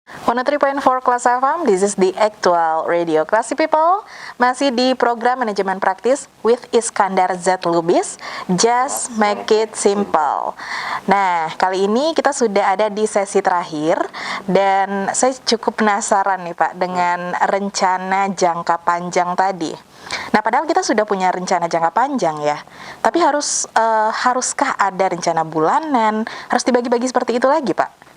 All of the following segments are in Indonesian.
103.4 Kelas FM, this is the actual radio. Classy people, masih di program manajemen praktis with Iskandar Z. Lubis, Just Make It Simple. Nah, kali ini kita sudah ada di sesi terakhir dan saya cukup penasaran nih Pak dengan rencana jangka panjang tadi. Nah, padahal kita sudah punya rencana jangka panjang ya, tapi haruskah ada rencana bulanan? Harus dibagi-bagi seperti itu lagi Pak?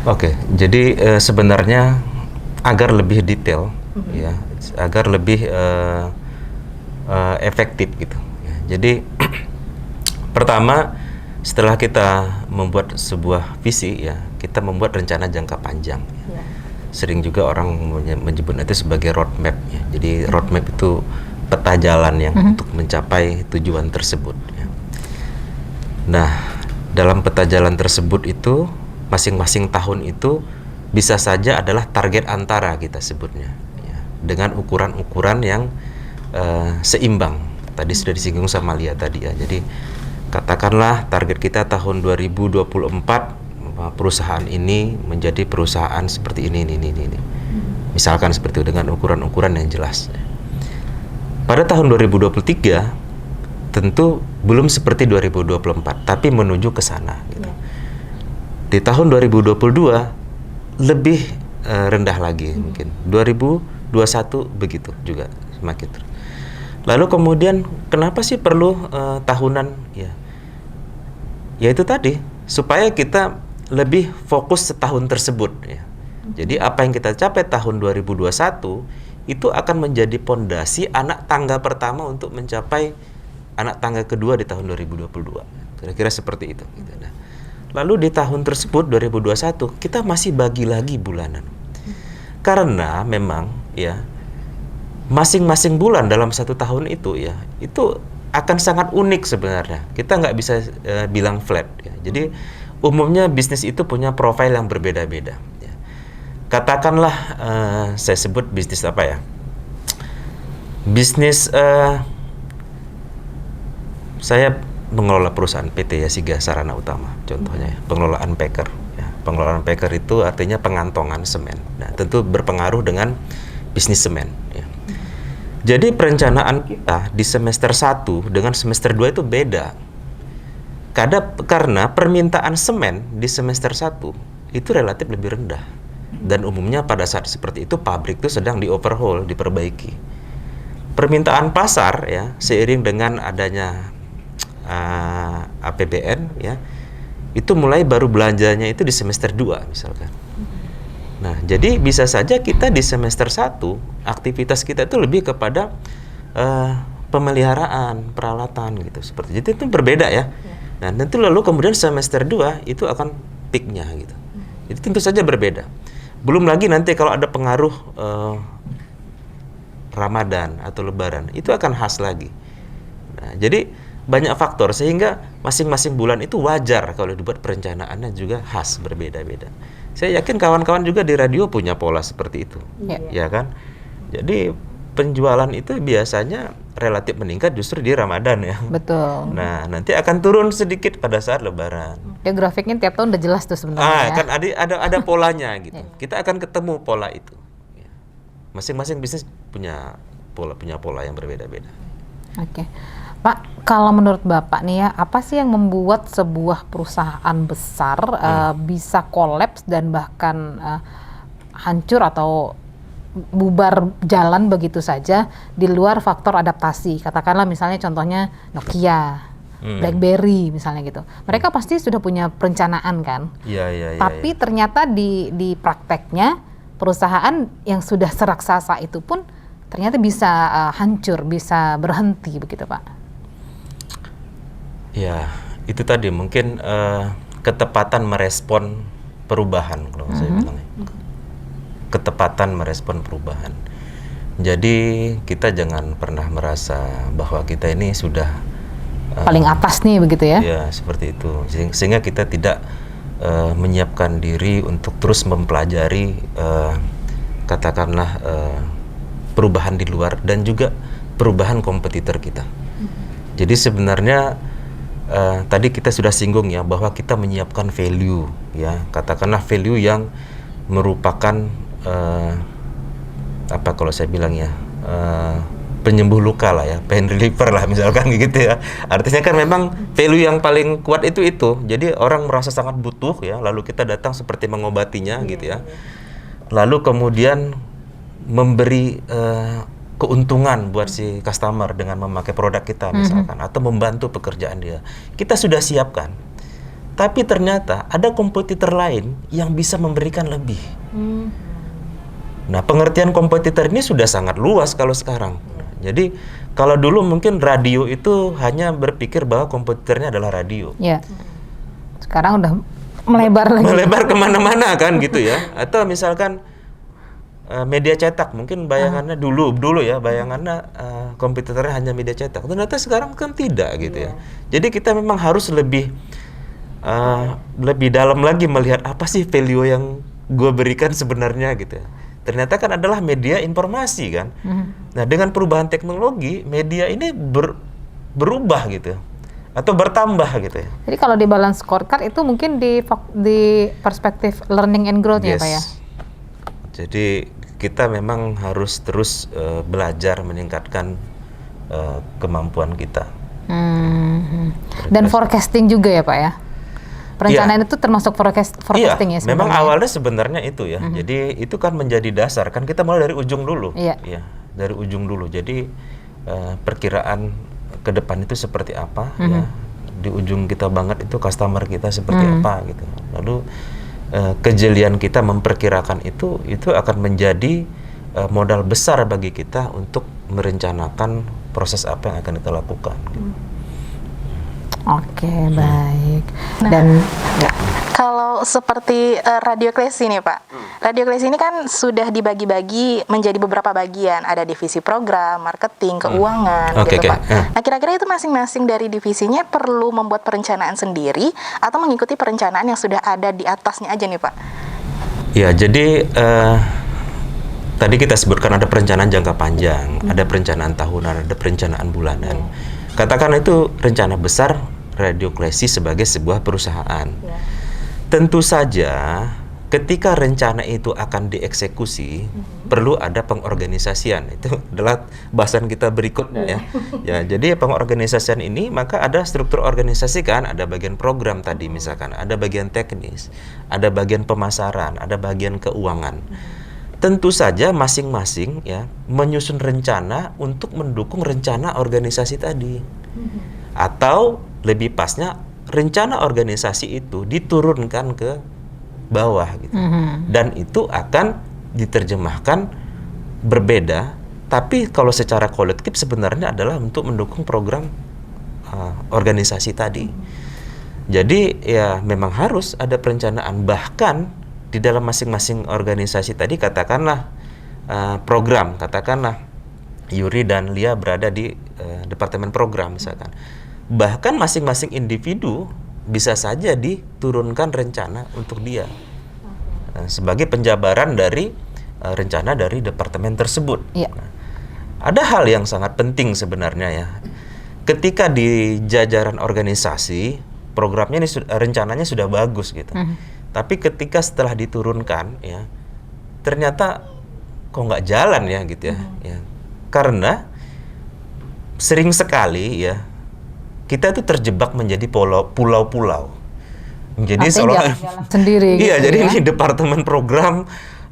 Oke, jadi sebenarnya agar lebih detail, ya, agar lebih efektif gitu. Ya. Jadi pertama setelah kita membuat sebuah visi, ya, kita membuat rencana jangka panjang. Ya. Sering juga orang menyebut itu sebagai roadmap. Ya. Jadi roadmap itu peta jalan yang untuk mencapai tujuan tersebut. Ya. Nah, dalam peta jalan tersebut itu masing-masing tahun itu bisa saja adalah target antara kita sebutnya, ya, dengan ukuran-ukuran yang seimbang. Tadi sudah disinggung sama Lia tadi ya. Jadi katakanlah target kita tahun 2024 perusahaan ini menjadi perusahaan seperti ini. Misalkan seperti itu dengan ukuran-ukuran yang jelas. Pada tahun 2023 tentu belum seperti 2024, tapi menuju ke sana. Gitu. Di tahun 2022 lebih rendah lagi mungkin. 2021 begitu juga semakin terus. Lalu kemudian kenapa sih perlu tahunan? Ya, itu tadi supaya kita lebih fokus setahun tersebut. Ya. Jadi apa yang kita capai tahun 2021 itu akan menjadi pondasi anak tangga pertama untuk mencapai anak tangga kedua di tahun 2022. Kira-kira seperti itu. Gitu. Nah, lalu di tahun tersebut 2021 kita masih bagi lagi bulanan. Karena memang ya masing-masing bulan dalam satu tahun itu ya itu akan sangat unik sebenarnya. Kita nggak bisa bilang flat. Ya. Jadi umumnya bisnis itu punya profil yang berbeda-beda. Ya. Katakanlah saya sebut bisnis apa ya? Bisnis saya mengelola perusahaan PT Yasiga Sarana Utama, contohnya ya, pengelolaan packer. Ya, pengelolaan packer itu artinya pengantongan semen. Nah, tentu berpengaruh dengan bisnis semen. Ya. Jadi perencanaan kita di semester 1 dengan semester 2 itu beda. Karena permintaan semen di semester 1 itu relatif lebih rendah. Dan umumnya pada saat seperti itu pabrik itu sedang di-overhaul, diperbaiki. Permintaan pasar ya seiring dengan adanya APBN ya itu mulai baru belanjanya itu di semester 2 misalkan. Nah, jadi bisa saja kita di semester 1 aktivitas kita itu lebih kepada pemeliharaan, peralatan gitu seperti itu berbeda ya. Nah, nanti lalu kemudian semester 2 itu akan peaknya gitu. Jadi tentu saja berbeda. Belum lagi nanti kalau ada pengaruh Ramadan atau Lebaran itu akan khas lagi. Nah, jadi banyak faktor sehingga masing-masing bulan itu wajar kalau dibuat perencanaannya juga khas berbeda-beda. Saya yakin kawan-kawan juga di radio punya pola seperti itu, ya kan? Jadi penjualan itu biasanya relatif meningkat justru di Ramadan ya. Betul. Nah, nanti akan turun sedikit pada saat Lebaran. Ya grafiknya tiap tahun udah jelas tuh sebenarnya. Kan ada polanya gitu. Kita akan ketemu pola itu. Masing-masing bisnis punya pola yang berbeda-beda. Oke. Pak, kalau menurut Bapak nih ya, apa sih yang membuat sebuah perusahaan besar bisa kolaps dan bahkan hancur atau bubar jalan begitu saja di luar faktor adaptasi? Katakanlah misalnya contohnya Nokia, BlackBerry misalnya gitu. Mereka pasti sudah punya perencanaan kan? Iya. Tapi ternyata di prakteknya perusahaan yang sudah seraksasa itu pun ternyata bisa hancur, bisa berhenti begitu Pak. Ya, itu tadi mungkin ketepatan merespon perubahan kalau saya bilang. Ketepatan merespon perubahan. Jadi kita jangan pernah merasa bahwa kita ini sudah paling atas nih begitu ya? Ya, seperti itu. Sehingga kita tidak menyiapkan diri untuk terus mempelajari katakanlah perubahan di luar dan juga perubahan kompetitor kita. Jadi sebenarnya tadi kita sudah singgung ya bahwa kita menyiapkan value ya, katakanlah value yang merupakan apa kalau saya bilang ya, penyembuh luka lah ya, pain reliever lah misalkan gitu ya. Artinya kan memang value yang paling kuat itu. Jadi orang merasa sangat butuh ya, lalu kita datang seperti mengobatinya gitu ya. Lalu kemudian memberi keuntungan buat si customer dengan memakai produk kita misalkan, atau membantu pekerjaan dia. Kita sudah siapkan. Tapi ternyata ada kompetitor lain yang bisa memberikan lebih. Nah, pengertian kompetitor ini sudah sangat luas kalau sekarang. Jadi kalau dulu mungkin radio itu hanya berpikir bahwa kompetitornya adalah radio. Ya. Sekarang udah melebar lagi. Melebar kemana-mana kan gitu ya. Atau misalkan media cetak, mungkin bayangannya dulu ya, bayangannya kompetitornya hanya media cetak. Ternyata sekarang kan tidak gitu ya. Jadi kita memang harus lebih dalam lagi melihat apa sih value yang gue berikan sebenarnya gitu ya. Ternyata kan adalah media informasi kan. Nah, dengan perubahan teknologi, media ini berubah gitu atau bertambah gitu ya. Jadi kalau di balance scorecard itu mungkin di perspektif learning and growth ya Pak ya? Jadi kita memang harus terus belajar meningkatkan kemampuan kita. Dan forecasting juga ya Pak ya? Perencanaan itu termasuk forecasting ya sebenarnya? Memang awalnya sebenarnya itu ya. Jadi itu kan menjadi dasar, kan kita mulai dari ujung dulu. Ya, dari ujung dulu. Jadi perkiraan ke depan itu seperti apa ya. Di ujung kita banget itu customer kita seperti apa gitu. Lalu kejelian kita memperkirakan itu akan menjadi modal besar bagi kita untuk merencanakan proses apa yang akan kita lakukan. Oke, baik. Dan kalau seperti Radio Klesi nih Pak, Radio Klesi ini kan sudah dibagi-bagi menjadi beberapa bagian, ada divisi program, marketing, keuangan, gitu Pak. Nah, kira-kira itu masing-masing dari divisinya perlu membuat perencanaan sendiri atau mengikuti perencanaan yang sudah ada di atasnya aja nih Pak? Ya, jadi tadi kita sebutkan ada perencanaan jangka panjang, ada perencanaan tahunan, ada perencanaan bulanan. Katakan itu rencana besar Radio Klesi sebagai sebuah perusahaan. Tentu saja ketika rencana itu akan dieksekusi, perlu ada pengorganisasian. Itu adalah bahasan kita berikutnya ya. Ya, jadi pengorganisasian ini maka ada struktur organisasi kan, ada bagian program tadi misalkan, ada bagian teknis, ada bagian pemasaran, ada bagian keuangan. Tentu saja masing-masing ya menyusun rencana untuk mendukung rencana organisasi tadi. Atau lebih pasnya rencana organisasi itu diturunkan ke bawah gitu. Dan itu akan diterjemahkan berbeda, tapi kalau secara kolektif sebenarnya adalah untuk mendukung program organisasi tadi. Jadi ya memang harus ada perencanaan, bahkan di dalam masing-masing organisasi tadi, katakanlah program, katakanlah Yuri dan Lia berada di departemen program misalkan. Bahkan masing-masing individu bisa saja diturunkan rencana untuk dia sebagai penjabaran dari rencana dari departemen tersebut. Ada hal yang sangat penting sebenarnya ya. Ketika di jajaran organisasi programnya ini rencananya sudah bagus gitu. Tapi ketika setelah diturunkan ya, ternyata kok nggak jalan ya gitu ya. Karena sering sekali ya kita itu terjebak menjadi pulau-pulau. Jadi seolah sendiri. Iya, gitu jadi ya? ini departemen program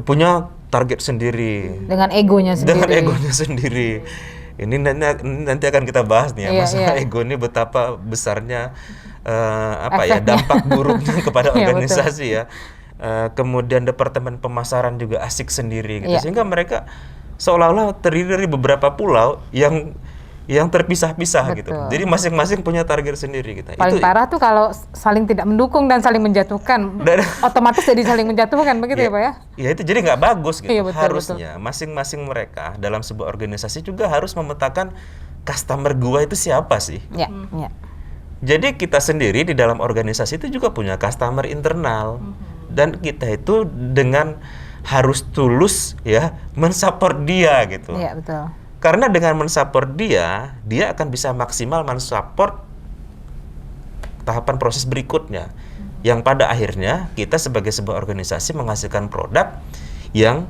punya target sendiri. Dengan egonya sendiri. Dengan egonya sendiri. Ini nanti akan kita bahas nih ya, masalah ego ini betapa besarnya dampak buruknya kepada organisasi ya. Kemudian departemen pemasaran juga asik sendiri gitu. Sehingga mereka seolah-olah terdiri dari beberapa pulau yang terpisah-pisah gitu. Jadi masing-masing punya target sendiri gitu. Paling parah tuh kalau saling tidak mendukung dan saling menjatuhkan. Otomatis jadi saling menjatuhkan begitu ya Pak ya? Ya itu jadi nggak bagus gitu. Betul, harusnya masing-masing mereka dalam sebuah organisasi juga harus memetakan customer gua itu siapa sih. Jadi kita sendiri di dalam organisasi itu juga punya customer internal. Dan kita itu dengan harus tulus ya mensupport dia gitu. Iya, betul. Karena dengan mensupport dia akan bisa maksimal mensupport tahapan proses berikutnya, yang pada akhirnya kita sebagai sebuah organisasi menghasilkan produk yang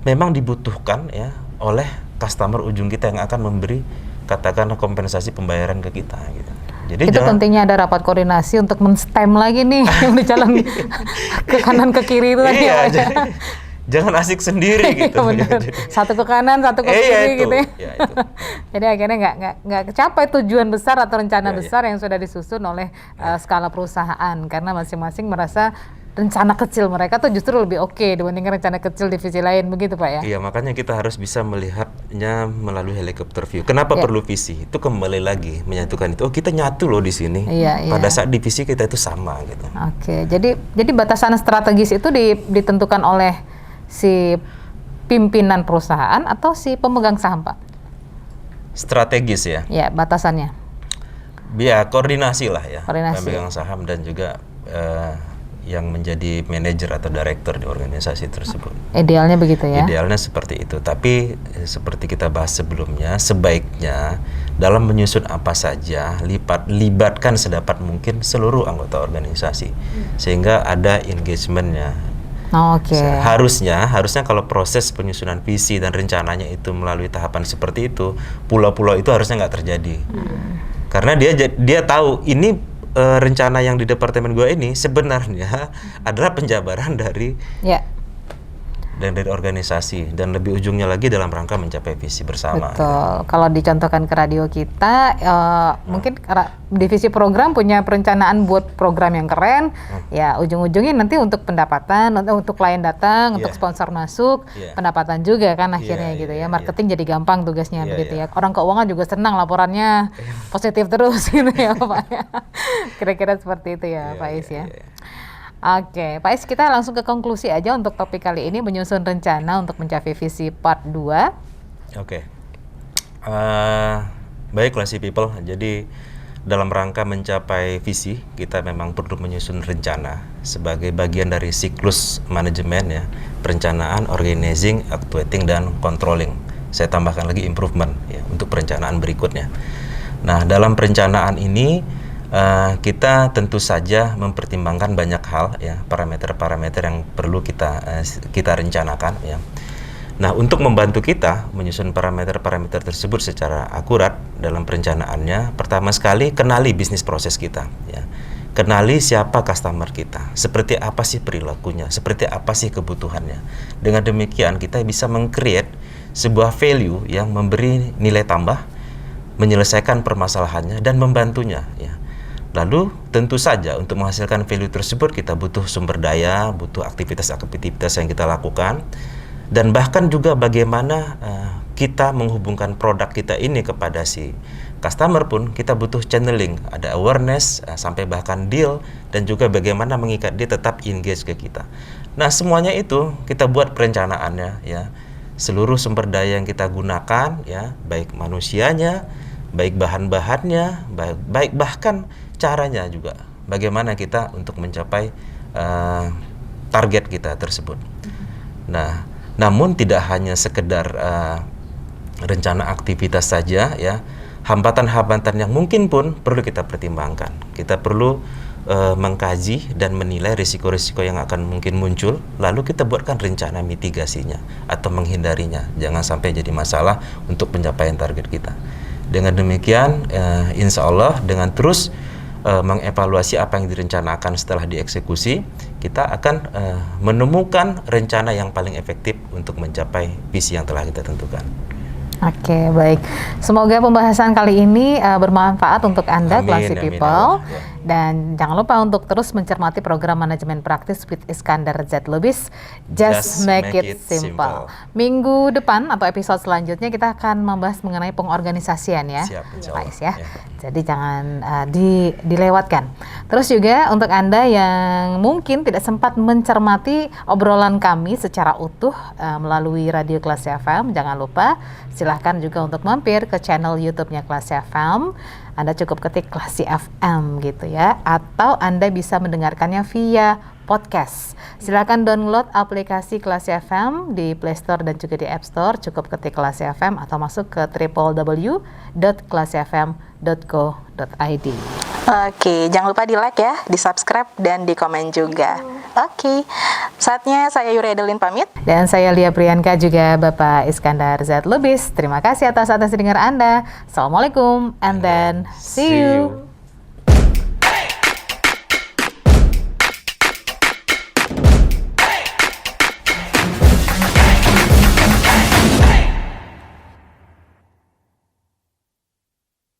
memang dibutuhkan ya oleh customer ujung kita yang akan memberi katakanlah kompensasi pembayaran ke kita gitu. Jadi itu pentingnya ada rapat koordinasi untuk men-stem lagi nih yang di jalan ke kanan ke kiri itu tadi. Iya, jangan asik sendiri gitu. Bener. Satu ke kanan, satu ke kiri itu. gitu ya. Ya, itu. Jadi akhirnya nggak kecapai tujuan besar atau rencana Ya, besar yang sudah disusun oleh skala perusahaan, karena masing-masing merasa rencana kecil mereka tuh justru lebih oke dibandingkan rencana kecil divisi lain, begitu Pak ya? Iya, makanya kita harus bisa melihatnya melalui helikopter view. Kenapa Ya. perlu visi? Itu kembali lagi menyatukan itu. Oh, kita nyatu loh di sini. Iya, Pada iya. saat divisi kita itu sama gitu. Oke, jadi batasan strategis itu ditentukan oleh si pimpinan perusahaan atau si pemegang saham, Pak? Strategis ya. Ya, batasannya. Ya, koordinasi lah ya. Koordinasi. Pemegang saham dan juga yang menjadi manajer atau direktur di organisasi tersebut. Idealnya begitu ya? Idealnya seperti itu. Tapi seperti kita bahas sebelumnya, sebaiknya dalam menyusun apa saja libatkan sedapat mungkin seluruh anggota organisasi sehingga ada engagementnya. Oke. Harusnya kalau proses penyusunan visi dan rencananya itu melalui tahapan seperti itu, pulau-pulau itu harusnya nggak terjadi. Karena dia tahu ini rencana yang di departemen gue ini sebenarnya adalah penjabaran dari Ya. dari organisasi dan lebih ujungnya lagi dalam rangka mencapai visi bersama. Betul. Kalau dicontohkan ke radio kita, mungkin divisi program punya perencanaan buat program yang keren, ya ujung-ujungnya nanti untuk pendapatan, untuk klien datang, untuk sponsor masuk, pendapatan juga kan akhirnya gitu ya. Marketing jadi gampang tugasnya begitu ya. Orang keuangan juga senang laporannya positif terus gitu ya Pak. Kira-kira seperti itu ya Pak Is ya. Oke, Pak Is, kita langsung ke konklusi aja untuk topik kali ini, menyusun rencana untuk mencapai visi part 2. Oke. Baiklah si people. Jadi dalam rangka mencapai visi, kita memang perlu menyusun rencana sebagai bagian dari siklus manajemen ya, perencanaan, organizing, actuating, dan controlling. Saya tambahkan lagi improvement ya untuk perencanaan berikutnya. Nah, dalam perencanaan ini kita tentu saja mempertimbangkan banyak hal ya, parameter-parameter yang perlu kita rencanakan ya. Nah, untuk membantu kita menyusun parameter-parameter tersebut secara akurat dalam perencanaannya, pertama sekali kenali bisnis proses kita ya. Kenali siapa customer kita, seperti apa sih perilakunya, seperti apa sih kebutuhannya. Dengan demikian kita bisa meng-create sebuah value yang memberi nilai tambah, menyelesaikan permasalahannya dan membantunya ya. Lalu tentu saja untuk menghasilkan value tersebut kita butuh sumber daya, butuh aktivitas-aktivitas yang kita lakukan, dan bahkan juga bagaimana kita menghubungkan produk kita ini kepada si customer pun kita butuh channeling, ada awareness, sampai bahkan deal, dan juga bagaimana mengikat dia tetap engage ke kita. Nah, semuanya itu kita buat perencanaannya ya. Seluruh sumber daya yang kita gunakan ya, baik manusianya, baik bahan-bahannya, baik bahkan caranya juga, bagaimana kita untuk mencapai target kita tersebut. Nah, namun tidak hanya sekedar rencana aktivitas saja ya, hambatan-hambatan yang mungkin pun perlu kita pertimbangkan. Kita perlu mengkaji dan menilai risiko-risiko yang akan mungkin muncul, lalu kita buatkan rencana mitigasinya atau menghindarinya, jangan sampai jadi masalah untuk pencapaian target kita. Dengan demikian, insya Allah dengan terus mengevaluasi apa yang direncanakan setelah dieksekusi, kita akan menemukan rencana yang paling efektif untuk mencapai visi yang telah kita tentukan. Oke, baik. Semoga pembahasan kali ini bermanfaat untuk Anda, Classy People. Dan jangan lupa untuk terus mencermati program manajemen praktis with Iskandar Z. Lubis. Just make it simple. Minggu depan atau episode selanjutnya kita akan membahas mengenai pengorganisasian ya. Siap, insya Allah. Ya. Jadi jangan dilewatkan. Terus juga untuk Anda yang mungkin tidak sempat mencermati obrolan kami secara utuh melalui Radio Classy FM, jangan lupa silahkan juga untuk mampir ke channel YouTube-nya Classy FM. Anda cukup ketik Classy FM gitu ya, atau Anda bisa mendengarkannya via podcast. Silakan download aplikasi Classy FM di Play Store dan juga di App Store. Cukup ketik Classy FM atau masuk ke www.classyfm.co.id. Oke, jangan lupa di like ya, di subscribe dan di komen juga. Oke, saatnya saya Yuri Adeline pamit. Dan saya Lia Priyanka, juga Bapak Iskandar Z. Lubis. Terima kasih atas dengar Anda. Assalamualaikum and then see you.